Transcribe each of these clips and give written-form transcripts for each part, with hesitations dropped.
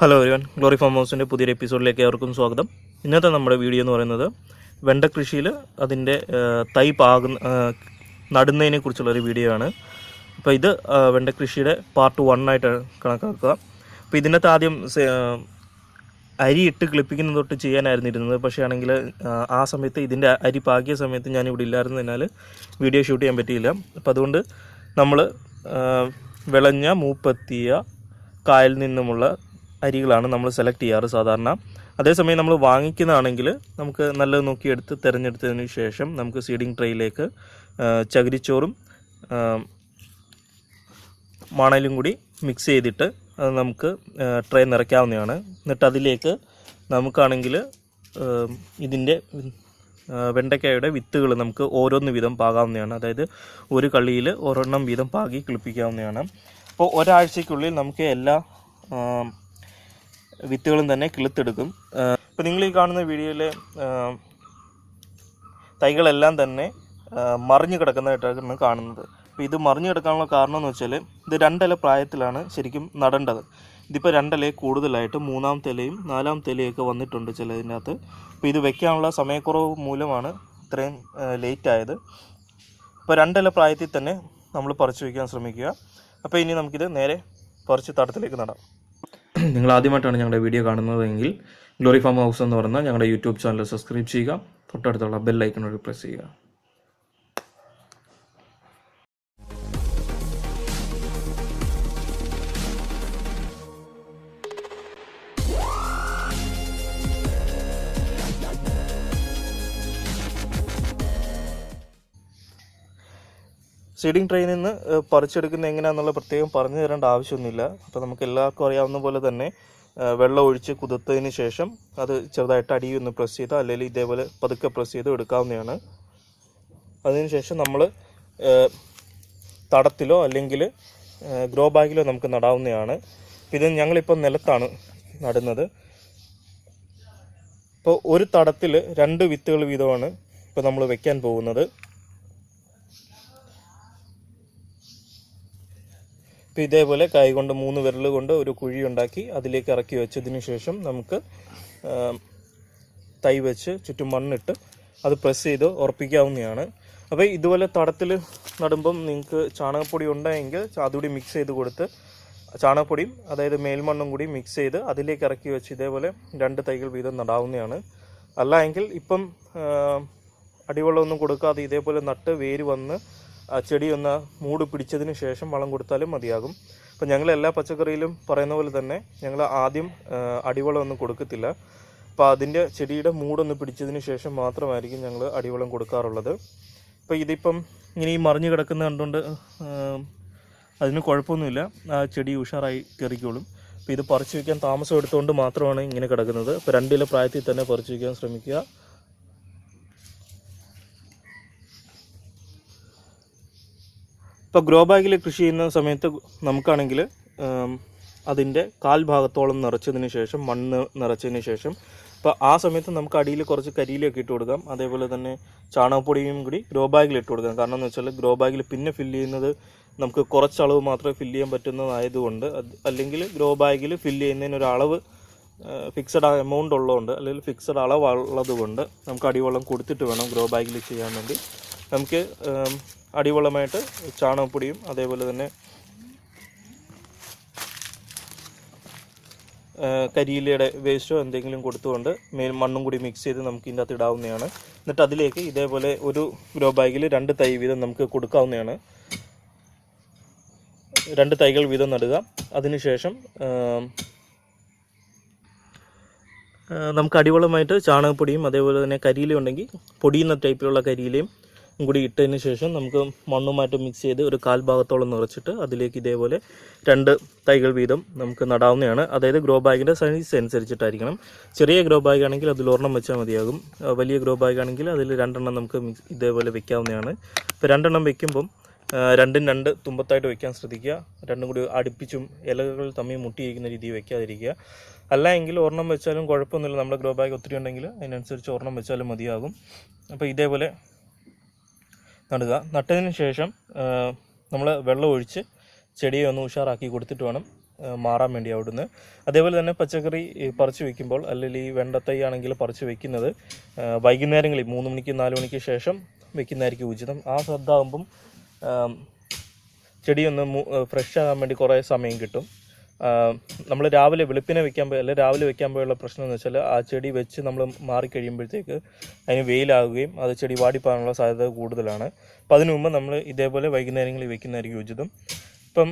Hello everyone, glory farm ഹൗസിൻ്റെ പുതിയൊരു എപ്പിസോഡിലേക്ക് ഏവർക്കും സ്വാഗതം. ഇന്നത്തെ നമ്മുടെ വീഡിയോ എന്ന് പറയുന്നത് വെണ്ട കൃഷിയിൽ അതിൻ്റെ തൈ നടുന്നതിനെ കുറിച്ചുള്ളൊരു വീഡിയോ ആണ്. അപ്പോൾ ഇത് വെണ്ട കൃഷിയുടെ പാർട്ട് 1 ആയിട്ട് കണക്കാക്കുക. അപ്പോൾ ഇതിനകത്ത് ആദ്യം അരി ഇട്ട് ക്ലിപ്പിക്കുന്നത് തൊട്ട് ചെയ്യാനായിരുന്നു ഇരുന്നത്. പക്ഷേ ആണെങ്കിൽ ആ സമയത്ത് ഇതിൻ്റെ അരി പാകിയ സമയത്ത് ഞാനിവിടെ ഇല്ലായിരുന്നതിനാൽ വീഡിയോ ഷൂട്ട് ചെയ്യാൻ പറ്റിയില്ല. അപ്പോൾ അതുകൊണ്ട് നമ്മൾ വിളഞ്ഞ മൂപ്പെത്തിയ കായൽ നിന്നുമുള്ള അരികളാണ് നമ്മൾ സെലക്ട് ചെയ്യാറ് സാധാരണ. അതേസമയം നമ്മൾ വാങ്ങിക്കുന്നതാണെങ്കിൽ നമുക്ക് നല്ലത് നോക്കിയെടുത്ത് തിരഞ്ഞെടുത്തതിന് ശേഷം നമുക്ക് സീഡിങ് ട്രേയിലേക്ക് ചകിരിച്ചോറും മണലും കൂടി മിക്സ് ചെയ്തിട്ട് അത് നമുക്ക് ട്രേ നിറയ്ക്കാവുന്നതാണ്. എന്നിട്ട് അതിലേക്ക് നമുക്കാണെങ്കിൽ ഇതിൻ്റെ വെണ്ടയ്ക്കയുടെ വിത്തുകൾ നമുക്ക് ഓരോന്ന് വീതം പാകാവുന്നതാണ്. അതായത് ഒരു കള്ളിയിൽ ഒരെണ്ണം വീതം പാകി കിളിപ്പിക്കാവുന്നതാണ്. അപ്പോൾ ഒരാഴ്ചയ്ക്കുള്ളിൽ നമുക്ക് എല്ലാ വിത്തുകളും തന്നെ കിളുത്തെടുക്കും. ഇപ്പോൾ നിങ്ങൾ ഈ കാണുന്ന വീഡിയോയിലെ തൈകളെല്ലാം തന്നെ മറിഞ്ഞു കിടക്കുന്നതായിട്ടാണ് കാണുന്നത്. അപ്പോൾ ഇത് മറിഞ്ഞു കിടക്കാനുള്ള കാരണം എന്ന് വെച്ചാൽ ഇത് 2 ഇല പ്രായത്തിലാണ് ശരിക്കും നടേണ്ടത്. ഇതിപ്പോൾ 2 ഇല കൂടുതലായിട്ട് 3-ാമത്തെ ഇലയും 4-ാമത്തെ ഇലയൊക്കെ വന്നിട്ടുണ്ട് ചിലതിനകത്ത്. അപ്പോൾ ഇത് വെക്കാനുള്ള സമയക്കുറവ് മൂലമാണ് ഇത്രയും ലേറ്റ് ആയത്. അപ്പോൾ 2 ഇല പ്രായത്തിൽ തന്നെ നമ്മൾ പറിച്ചു വയ്ക്കാൻ ശ്രമിക്കുക. അപ്പോൾ ഇനി നമുക്കിത് നേരെ പറിച്ച് തടത്തിലേക്ക് നടാം. നിങ്ങൾ ആദ്യമായിട്ടാണ് ഞങ്ങളുടെ വീഡിയോ കാണുന്നതെങ്കിൽ ഗ്ലോറി ഫാം ഹൗസ് എന്ന് പറയുന്ന ഞങ്ങളുടെ യൂട്യൂബ് ചാനൽ സബ്സ്ക്രൈബ് ചെയ്യുക, തൊട്ടടുത്തുള്ള ബെൽ ഐക്കൺ വഴി പ്രസ് ചെയ്യുക. സീഡിങ് ട്രെയിൽ നിന്ന് പറിച്ചെടുക്കുന്നത് എങ്ങനെയാണെന്നുള്ള പ്രത്യേകം പറഞ്ഞു തരേണ്ട ആവശ്യമൊന്നുമില്ല. അപ്പോൾ നമുക്ക് എല്ലാവർക്കും അറിയാവുന്ന പോലെ തന്നെ വെള്ളം ഒഴിച്ച് കുതിർത്തതിന് ശേഷം അത് ചെറുതായിട്ട് അടിയിൽ ഒന്ന് പ്രസ് ചെയ്ത് അല്ലെങ്കിൽ ഇതേപോലെ പതുക്കെ പ്രസ് ചെയ്ത് എടുക്കാവുന്നതാണ്. അതിനുശേഷം നമ്മൾ തടത്തിലോ അല്ലെങ്കിൽ ഗ്രോ ബാഗിലോ നമുക്ക് നടാവുന്നതാണ്. ഇത് ഞങ്ങളിപ്പോൾ നിലത്താണ് നടുന്നത്. ഇപ്പോൾ ഒരു തടത്തിൽ 2 വിത്തുകൾ വീതമാണ് ഇപ്പോൾ നമ്മൾ വെക്കാൻ പോകുന്നത്. ഇപ്പോൾ ഇതേപോലെ കൈ കൊണ്ട് 3 വിരൽ കൊണ്ട് ഒരു കുഴി ഉണ്ടാക്കി അതിലേക്ക് ഇറക്കി വെച്ചതിന് ശേഷം നമുക്ക് തൈ വെച്ച് ചുറ്റും മണ്ണിട്ട് അത് പ്രസ് ചെയ്ത് ഉറപ്പിക്കാവുന്നതാണ്. അപ്പോൾ ഇതുപോലെ തടത്തിൽ നടുമ്പം നിങ്ങൾക്ക് ചാണകപ്പൊടി ഉണ്ടെങ്കിൽ അതുകൂടി മിക്സ് ചെയ്ത് കൊടുത്ത് ചാണകപ്പൊടിയും അതായത് മേൽമണ്ണും കൂടി മിക്സ് ചെയ്ത് അതിലേക്ക് ഇറക്കി വെച്ച് ഇതേപോലെ 2 തൈകൾ വീതം നടാവുന്നതാണ്. അല്ല എങ്കിൽ ഇപ്പം അടിവെള്ളമൊന്നും കൊടുക്കാതെ ഇതേപോലെ നട്ട് വേര് വന്ന് ആ ചെടി ഒന്ന് മൂട് പിടിച്ചതിന് ശേഷം വളം കൊടുത്താലും മതിയാകും. അപ്പോൾ ഞങ്ങൾ എല്ലാ പച്ചക്കറിയിലും പറയുന്ന പോലെ തന്നെ ഞങ്ങൾ ആദ്യം അടിവളമൊന്നും കൊടുക്കത്തില്ല. അപ്പോൾ അതിൻ്റെ ചെടിയുടെ മൂടൊന്ന് പിടിച്ചതിന് ശേഷം മാത്രമായിരിക്കും ഞങ്ങൾ അടിവളം കൊടുക്കാറുള്ളത്. അപ്പോൾ ഇതിപ്പം ഇങ്ങനെ ഈ മറിഞ്ഞ് കിടക്കുന്ന കണ്ടുകൊണ്ട് അതിന് കുഴപ്പമൊന്നുമില്ല, ആ ചെടി ഉഷാറായി കയറിക്കോളും. അപ്പോൾ ഇത് പറിച്ചു വയ്ക്കാൻ താമസം എടുത്തുകൊണ്ട് മാത്രമാണ് ഇങ്ങനെ കിടക്കുന്നത്. അപ്പോൾ 2 ഇല പ്രായത്തിൽ തന്നെ പറിച്ചു വയ്ക്കാൻ ശ്രമിക്കുക. ഇപ്പോൾ ഗ്രോ ബാഗിൽ കൃഷി ചെയ്യുന്ന സമയത്ത് നമുക്കാണെങ്കിൽ അതിൻ്റെ കാൽഭാഗത്തോളം നിറച്ചതിന് ശേഷം മണ്ണ് നിറച്ചതിന് ശേഷം ഇപ്പോൾ ആ സമയത്ത് നമുക്ക് അടിയിൽ കുറച്ച് കരിയിലൊക്കെ ഇട്ട് കൊടുക്കാം. അതേപോലെ തന്നെ ചാണകപ്പൊടിയും കൂടി ഗ്രോ ബാഗിൽ ഇട്ട് കൊടുക്കാം. കാരണം എന്ന് വെച്ചാൽ ഗ്രോ ബാഗിൽ പിന്നെ ഫില്ല് ചെയ്യുന്നത് നമുക്ക് കുറച്ച് അളവ് മാത്രമേ ഫില്ല് ചെയ്യാൻ പറ്റുന്നതായതുകൊണ്ട് അല്ലെങ്കിൽ ഗ്രോ ബാഗിൽ ഫില്ല് ചെയ്യുന്നതിന് ഒരു അളവ് ഫിക്സഡ് എമൗണ്ട് ഉള്ളതുകൊണ്ട് അല്ലെങ്കിൽ ഫിക്സഡ് അളവ് ഉള്ളതുകൊണ്ട് നമുക്ക് അടിവെള്ളം കൊടുത്തിട്ട് വേണം ഗ്രോ ബാഗിൽ ചെയ്യാൻ വേണ്ടി. നമുക്ക് അടിവളമായിട്ട് ചാണകപ്പൊടിയും അതേപോലെ തന്നെ കരിയിലയുടെ വേസ്റ്റോ എന്തെങ്കിലും കൊടുത്തുകൊണ്ട് മണ്ണും കൂടി മിക്സ് ചെയ്ത് നമുക്ക് ഇതിൻ്റെ അകത്ത് ഇടാവുന്നതാണ്. എന്നിട്ട് അതിലേക്ക് ഇതേപോലെ ഒരു ഗ്രോ ബാഗിൽ 2 തൈ വീതം നമുക്ക് കൊടുക്കാവുന്നതാണ്. 2 തൈകൾ വീതം നടുക. അതിനുശേഷം നമുക്ക് അടിവളമായിട്ട് ചാണകപ്പൊടിയും അതേപോലെ തന്നെ കരിയില ഉണ്ടെങ്കിൽ പൊടിയുന്ന ടൈപ്പിലുള്ള കരിയിലയും കൂടി ഇട്ടതിന് ശേഷം നമുക്ക് മണ്ണുമായിട്ട് മിക്സ് ചെയ്ത് ഒരു കാൽഭാഗത്തോളം നിറച്ചിട്ട് അതിലേക്ക് ഇതേപോലെ 2 തൈകൾ വീതം നമുക്ക് നടാവുന്നതാണ്. അതായത് ഗ്രോ ബാഗിൻ്റെ സൈസ് അനുസരിച്ചിട്ടായിരിക്കണം. ചെറിയ ഗ്രോ ബാഗ് ആണെങ്കിൽ അതിൽ 1 വെച്ചാൽ മതിയാകും. വലിയ ഗ്രോ ബാഗ് ആണെങ്കിൽ അതിൽ 2 നമുക്ക് ഇതേപോലെ വെക്കാവുന്നതാണ്. ഇപ്പോൾ 2 വെക്കുമ്പം 2 തുമ്പത്തായിട്ട് വെക്കാൻ ശ്രദ്ധിക്കുക. 2 കൂടി അടുപ്പിച്ചും ഇലകൾ തമ്മിൽ മുട്ടിയിരിക്കുന്ന രീതിയിൽ വെക്കാതിരിക്കുക. അല്ല എങ്കിൽ 1 വെച്ചാലും കുഴപ്പമൊന്നുമില്ല. നമ്മുടെ ഗ്രോ ബാഗ് ഒത്തിരി ഉണ്ടെങ്കിൽ അതിനനുസരിച്ച് 1 വെച്ചാലും മതിയാകും. അപ്പോൾ ഇതേപോലെ നടുക. നട്ടതിന് ശേഷം നമ്മൾ വെള്ളം ഒഴിച്ച് ചെടിയെ ഒന്ന് ഉഷാറാക്കി കൊടുത്തിട്ട് വേണം മാറാൻ വേണ്ടി അവിടുന്ന്. അതേപോലെ തന്നെ പച്ചക്കറി പറിച്ച് വെക്കുമ്പോൾ, അല്ലെങ്കിൽ ഈ വെണ്ടത്തൈ ആണെങ്കിൽ പറിച്ച് വെക്കുന്നത് വൈകുന്നേരങ്ങളിൽ 3 മണിക്ക് 4 മണിക്ക് ശേഷം വെക്കുന്നതായിരിക്കും ഉചിതം. ആ ശ്രദ്ധാകുമ്പം ചെടിയൊന്ന് ഫ്രഷ് ആകാൻ വേണ്ടി കുറേ സമയം കിട്ടും. നമ്മൾ രാവിലെ വെളുപ്പിനെ വെക്കാൻ അല്ലെങ്കിൽ രാവിലെ വെക്കാൻ പോയുള്ള പ്രശ്നം എന്ന് വെച്ചാൽ ആ ചെടി വെച്ച് നമ്മൾ മാറിക്കഴിയുമ്പോഴത്തേക്ക് അതിന് വെയിലാകുകയും അത് ചെടി വാടിപ്പോകാനുള്ള സാധ്യത കൂടുതലാണ്. അപ്പോൾ അതിനു മുമ്പ് നമ്മൾ ഇതേപോലെ വൈകുന്നേരങ്ങളിൽ വെക്കുന്നതായിരിക്കും ഉചിതം. ഇപ്പം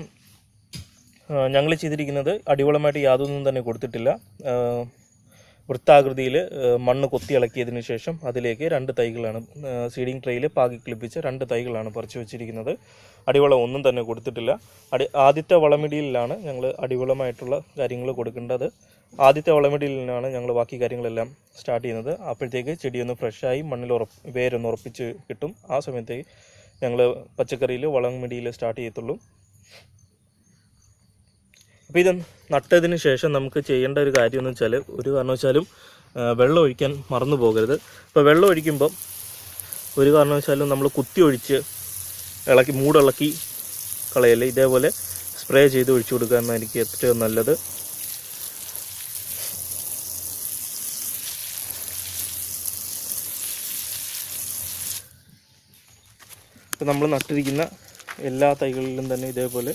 ഞങ്ങൾ ചെയ്തിരിക്കുന്നത് അടിവളമായിട്ട് യാതൊന്നും തന്നെ കൊടുത്തിട്ടില്ല. വൃത്താകൃതിയിൽ മണ്ണ് കൊത്തി ഇളക്കിയതിന് ശേഷം അതിലേക്ക് 2 തൈകളാണ് സീഡിങ് ട്രേയിൽ പാകി കിളിപ്പിച്ച് 2 തൈകളാണ് പറിച്ചു വെച്ചിരിക്കുന്നത്. അടിവളം ഒന്നും തന്നെ കൊടുത്തിട്ടില്ല. ആദ്യത്തെ വളമിടിയിലാണ് ഞങ്ങൾ അടിവളമായിട്ടുള്ള കാര്യങ്ങൾ കൊടുക്കേണ്ടത്. ആദ്യത്തെ വളമിടിയിലാണ് ഞങ്ങൾ ബാക്കി കാര്യങ്ങളെല്ലാം സ്റ്റാർട്ട് ചെയ്യുന്നത്. അപ്പോഴത്തേക്ക് ചെടിയൊന്ന് ഫ്രഷായി മണ്ണിൽ വേരൊന്ന് ഉറപ്പിച്ച് കിട്ടും. ആ സമയത്തേക്ക് ഞങ്ങൾ പച്ചക്കറിയിൽ വളമിടിയിൽ സ്റ്റാർട്ട് ചെയ്യത്തുള്ളൂ. അപ്പോൾ ഇത് നട്ടതിന് ശേഷം നമുക്ക് ചെയ്യേണ്ട ഒരു കാര്യം എന്ന് വെച്ചാൽ, ഒരു കാരണവശാലും വെള്ളം ഒഴിക്കാൻ മറന്നു പോകരുത്. ഇപ്പോൾ വെള്ളം ഒഴിക്കുമ്പം ഒരു കാരണവശാലും നമ്മൾ കുത്തി ഒഴിച്ച് മൂടിളക്കി കളയല്ലേ. ഇതേപോലെ സ്പ്രേ ചെയ്ത് ഒഴിച്ചു കൊടുക്കുക എന്നായിരിക്കും ഏറ്റവും നല്ലത്. ഇപ്പോൾ നമ്മൾ നട്ടിരിക്കുന്ന എല്ലാ തൈകളിലും തന്നെ ഇതേപോലെ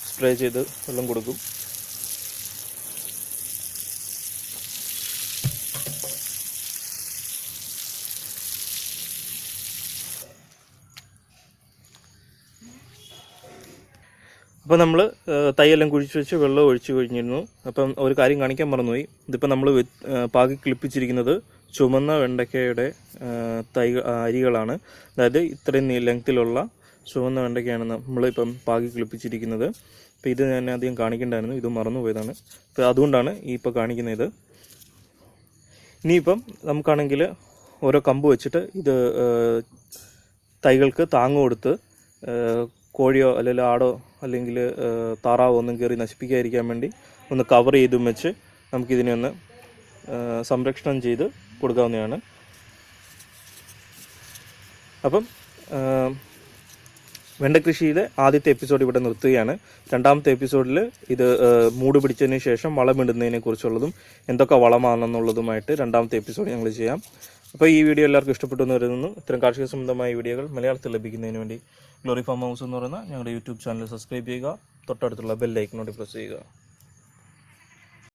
സ്പ്രേ ചെയ്ത് വെള്ളം കൊടുക്കും. അപ്പോൾ നമ്മൾ തൈയെല്ലാം കുഴിച്ച് വെച്ച് വെള്ളം ഒഴിച്ച് കഴിഞ്ഞിരുന്നു. അപ്പം ഒരു കാര്യം കാണിക്കാൻ മറന്നുപോയി. ഇതിപ്പോൾ നമ്മൾ പാകി കിളിപ്പിച്ചിരിക്കുന്നത് ചുമന്ന വെണ്ടയ്ക്കയുടെ അരികളാണ്. അതായത് ഇത്രയും ലെങ്ത്തിലുള്ള ചുവന്ന വെണ്ടയ്ക്കയാണ് നമ്മളിപ്പം പാകി കിളിപ്പിച്ചിരിക്കുന്നത്. അപ്പോൾ ഇത് ഞാൻ ആദ്യം കാണിക്കേണ്ടായിരുന്നു, ഇത് മറന്നുപോയതാണ്. അപ്പോൾ അതുകൊണ്ടാണ് ഇപ്പോൾ കാണിക്കുന്നത്. ഇനിയിപ്പം നമുക്കാണെങ്കിൽ ഓരോ കമ്പ് വെച്ചിട്ട് ഇത് തൈകൾക്ക് താങ്ങ് കൊടുത്ത് കോഴിയോ അല്ലെങ്കിൽ ആടോ അല്ലെങ്കിൽ താറാവോ ഒന്നും കയറി നശിപ്പിക്കാതിരിക്കാൻ വേണ്ടി ഒന്ന് കവർ ചെയ്തും വെച്ച് നമുക്കിതിനെ ഒന്ന് സംരക്ഷണം ചെയ്ത് കൊടുക്കാവുന്നതാണ്. അപ്പം വെണ്ട കൃഷിയുടെ ആദ്യത്തെ എപ്പിസോഡ് ഇവിടെ നിർത്തുകയാണ്. രണ്ടാമത്തെ എപ്പിസോഡിൽ ഇത് മൂട് പിടിച്ചതിന് ശേഷം വളമിടുന്നതിനെ കുറിച്ചുള്ളതും എന്തൊക്കെ വളമാണെന്നുള്ളതുമായിട്ട് രണ്ടാമത്തെ എപ്പിസോഡ് ഞങ്ങൾ ചെയ്യാം. അപ്പോൾ ഈ വീഡിയോ എല്ലാവർക്കും ഇഷ്ടപ്പെട്ടു എന്ന് കരുതുന്നു. ഇത്തരം കാർഷിക സംബന്ധമായ വീഡിയോകൾ മലയാളത്തിൽ ലഭിക്കുന്നതിന് വേണ്ടി ഗ്ലോറി ഫാം ഹൗസ് എന്ന് പറയുന്ന ഞങ്ങളുടെ യൂട്യൂബ് ചാനൽ സബ്സ്ക്രൈബ് ചെയ്യുക. തൊട്ടടുത്തുള്ള ബെൽ ഐക്കൺ പ്രസ് ചെയ്യുക.